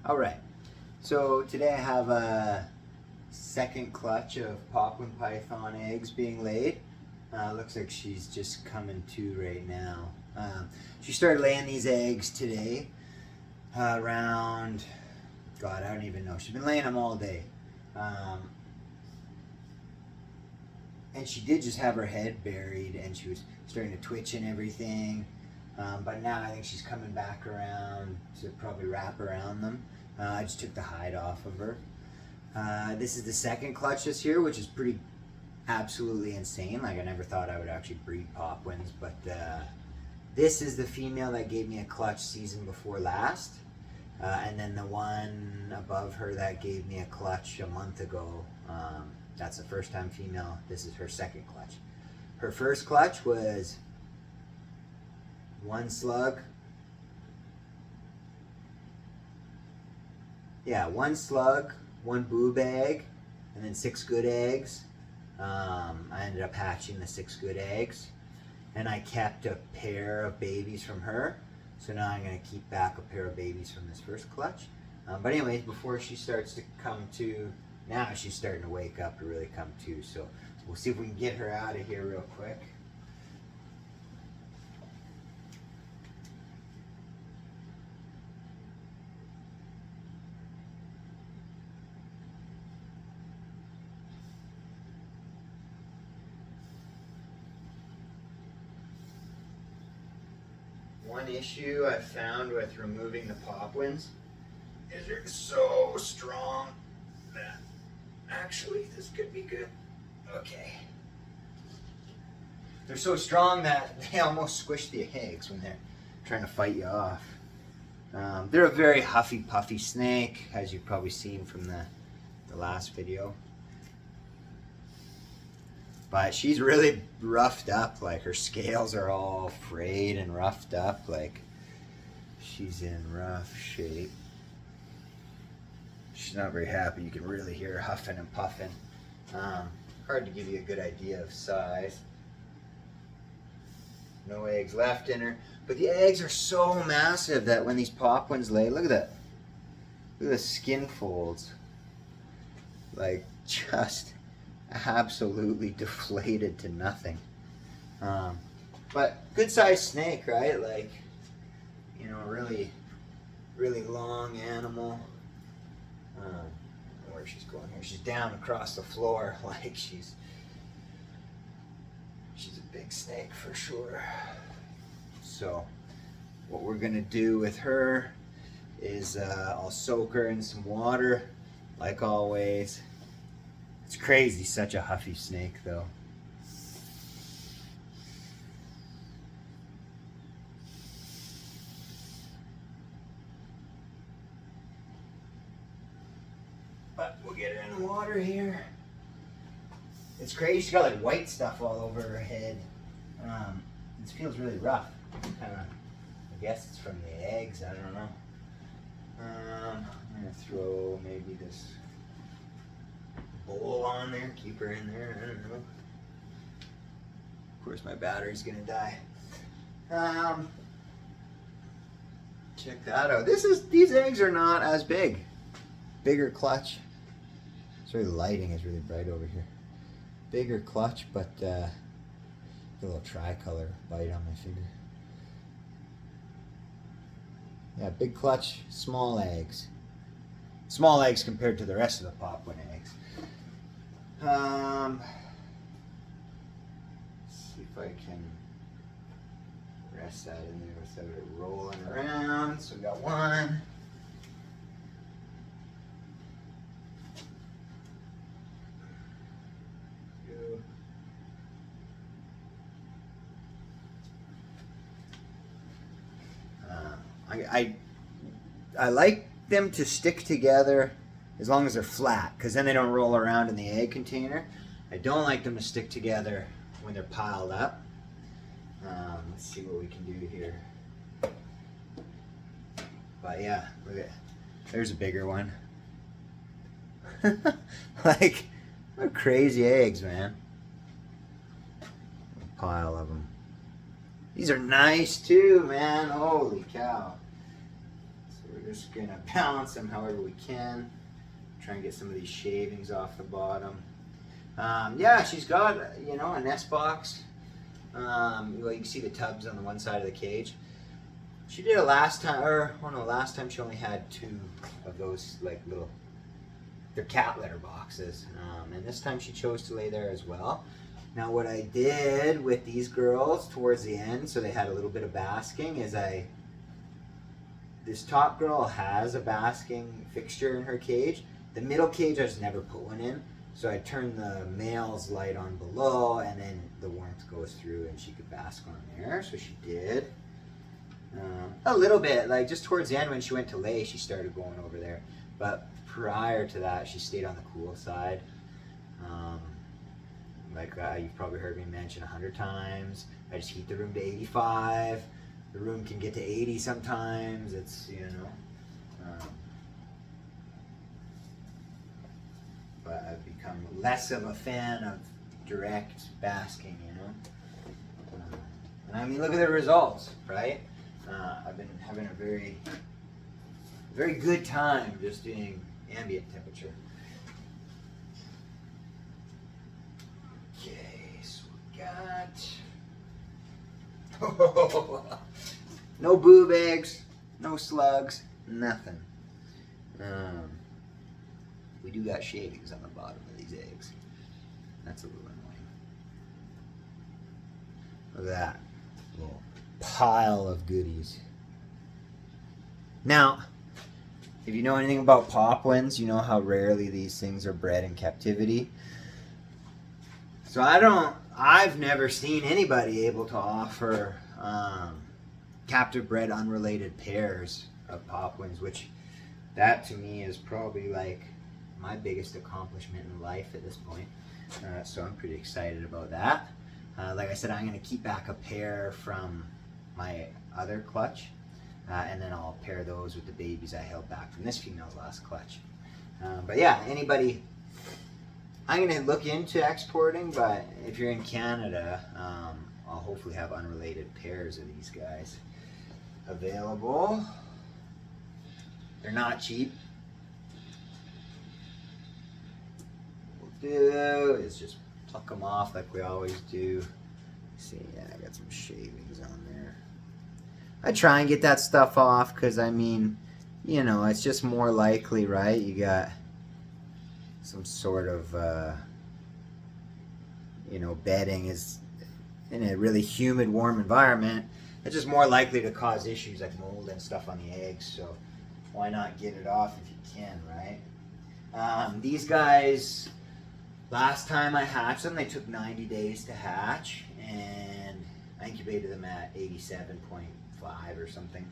All right, so today I have a second clutch of Papuan python eggs being laid. Looks like she's just coming to right now. She started laying these eggs today around, God, I don't even know. She's been laying them all day. And she did just have her head buried and she was starting to twitch and everything. But now I think she's coming back around to probably wrap around them. I just took the hide off of her. This is the second clutch this year, which is pretty absolutely insane. Like, I never thought I would actually breed Papuans, but this is the female that gave me a clutch season before last. And then the one above her that gave me a clutch a month ago, that's the first time female. This is her second clutch. Her first clutch was one slug. Yeah, one slug, one boob egg, and then 6 good eggs. I ended up hatching the 6 good eggs. And I kept a pair of babies from her. So now I'm going to keep back a pair of babies from this first clutch. But anyways, before she starts to come to, now she's starting to wake up to really come to. So we'll see if we can get her out of here real quick. One issue I found with removing the Papuans is they're so strong that actually this could be good. Okay. They're so strong that they almost squish the eggs when they're trying to fight you off. They're a very huffy puffy snake, as you've probably seen from the last video. But she's really roughed up, like her scales are all frayed and roughed up, like she's in rough shape. She's not very happy. You can really hear her huffing and puffing. Hard to give you a good idea of size. No eggs left in her. But the eggs are so massive that when these Papuans lay, look at that. Look at the skin folds. Like, just absolutely deflated to nothing. But good sized snake, right? Like, you know, really, really long animal. Where she's going here? She's down across the floor. Like, she's a big snake for sure. So what we're gonna do with her is I'll soak her in some water, like always. It's crazy, such a huffy snake though. But we'll get her in the water here. It's crazy, she's got like white stuff all over her head. This feels really rough. Kinda, I guess it's from the eggs, I don't know. I'm gonna throw maybe this bowl on there, keep her in there, I don't know. Of course my battery's gonna die. Check that out. These eggs are not as big. Bigger clutch. Sorry, the lighting is really bright over here. Bigger clutch, but a little tricolor bite on my finger. Yeah, big clutch, small eggs. Small eggs compared to the rest of the Papuan eggs. See if I can rest that in there without it rolling around. So we got one. Two. I like them to stick together as long as they're flat, because then they don't roll around in the egg container. I don't like them to stick together when they're piled up. Let's see what we can do here. But yeah, look at, there's a bigger one. Like, what crazy eggs, man. A pile of them. These are nice too, man. Holy cow. So we're just gonna balance them however we can. Try and get some of these shavings off the bottom. Yeah, she's got, you know, a nest box. Well, you can see the tubs on the one side of the cage. She did it last time, or oh no, last time she only had 2 of those like little, they're cat litter boxes. And this time she chose to lay there as well. Now what I did with these girls towards the end, so they had a little bit of basking, is this top girl has a basking fixture in her cage. The middle cage I just never put one in. So I turned the male's light on below, and then the warmth goes through and she could bask on there. So she did. A little bit, like just towards the end when she went to lay, she started going over there. But prior to that, she stayed on the cool side. You've probably heard me mention 100 times. I just heat the room to 85. The room can get to 80 sometimes. It's, you know. But I've become less of a fan of direct basking, you know. And I mean, look at the results, right? I've been having a very, very good time just doing ambient temperature. Okay, so we got no boob eggs, no slugs, nothing. We do got shavings on the bottom of these eggs. That's a little annoying. Look at that little pile of goodies. Now, if you know anything about Papuans, you know how rarely these things are bred in captivity. So I've never seen anybody able to offer captive bred unrelated pairs of Papuans, which that to me is probably like my biggest accomplishment in life at this point. So I'm pretty excited about that. Like I said, I'm going to keep back a pair from my other clutch, and then I'll pair those with the babies I held back from this female's last clutch. But yeah, anybody, I'm going to look into exporting, but if you're in Canada, I'll hopefully have unrelated pairs of these guys available. They're not cheap. What we'll do is just pluck them off like we always do. See, yeah, I got some shavings on there. I try and get that stuff off because, I mean, you know, it's just more likely, right? You got some sort of, you know, bedding is in a really humid, warm environment. It's just more likely to cause issues like mold and stuff on the eggs. So why not get it off if you can, right? These guys, last time I hatched them, they took 90 days to hatch, and I incubated them at 87.5 or something.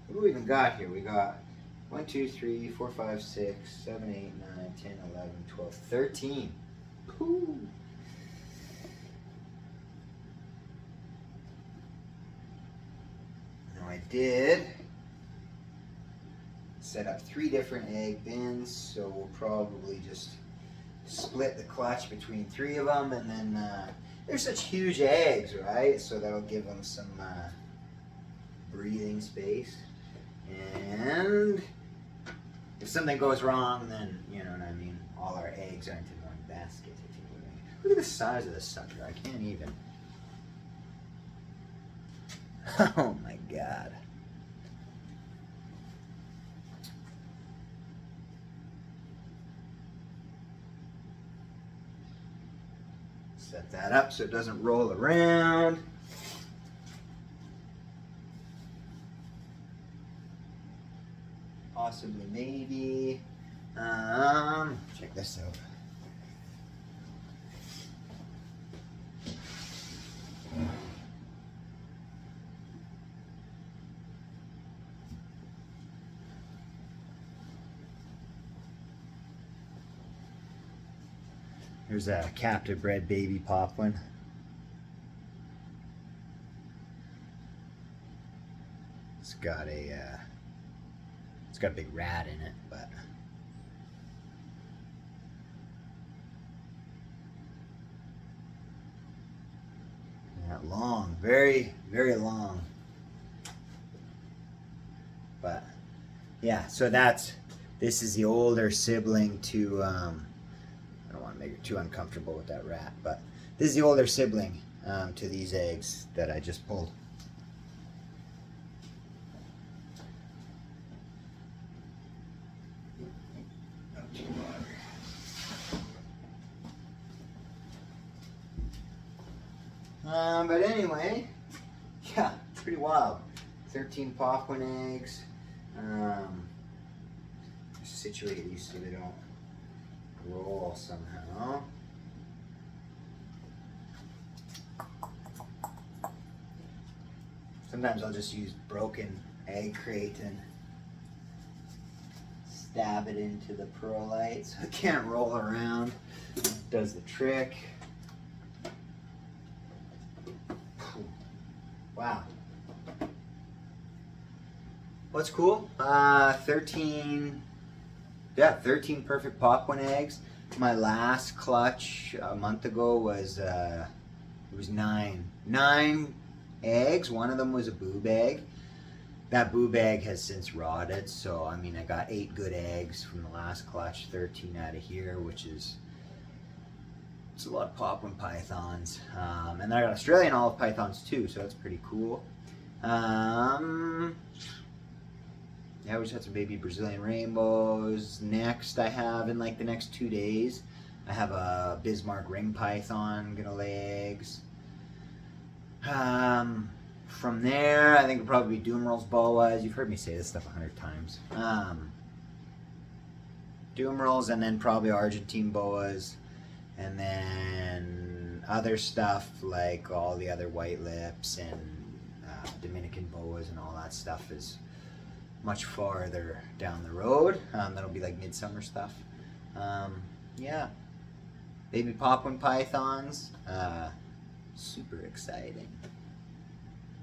What do we even got here? We got 1, 2, 3, 4, 5, 6, 7, 8, 9, 10, 11, 12, 13. Woo. Now I did set up 3 different egg bins, so we'll probably just split the clutch between 3 of them, and then they're such huge eggs, right? So that'll give them some breathing space. And if something goes wrong, then, you know what I mean, all our eggs aren't in one basket. If you know what I mean. Look at the size of this sucker. I can't even. Oh my God. Set that up so it doesn't roll around. Possibly, maybe. Check this out. Here's a captive bred baby Papuan. It's got a big rat in it, but yeah, long, very, very long. But yeah, so this is the older sibling to, I don't want to make it too uncomfortable with that rat, but this is the older sibling to these eggs that I just pulled. But anyway, yeah, pretty wild. 13 Papuan eggs. Situate these so they don't roll somehow. Sometimes I'll just use broken egg crate and stab it into the perlite so it can't roll around. Does the trick. Wow. What's cool? 13 perfect Papuan eggs. My last clutch a month ago was it was 9 eggs. One of them was a boob egg. That boob egg has since rotted, so I mean I got 8 good eggs from the last clutch, 13 out of here, which is it's a lot of Papuan pythons. And then I got Australian olive pythons too, so that's pretty cool. Yeah, we just had some baby Brazilian rainbows. Next, I have in like the next 2 days, I have a Bismarck ring python gonna lay eggs. From there, I think it'll probably be Dumerals boas. You've heard me say this stuff 100 times. Dumerals, and then probably Argentine boas, and then other stuff like all the other white lips and Dominican boas and all that stuff is much farther down the road. That'll be like midsummer stuff. Yeah, baby Papuan pythons, super exciting.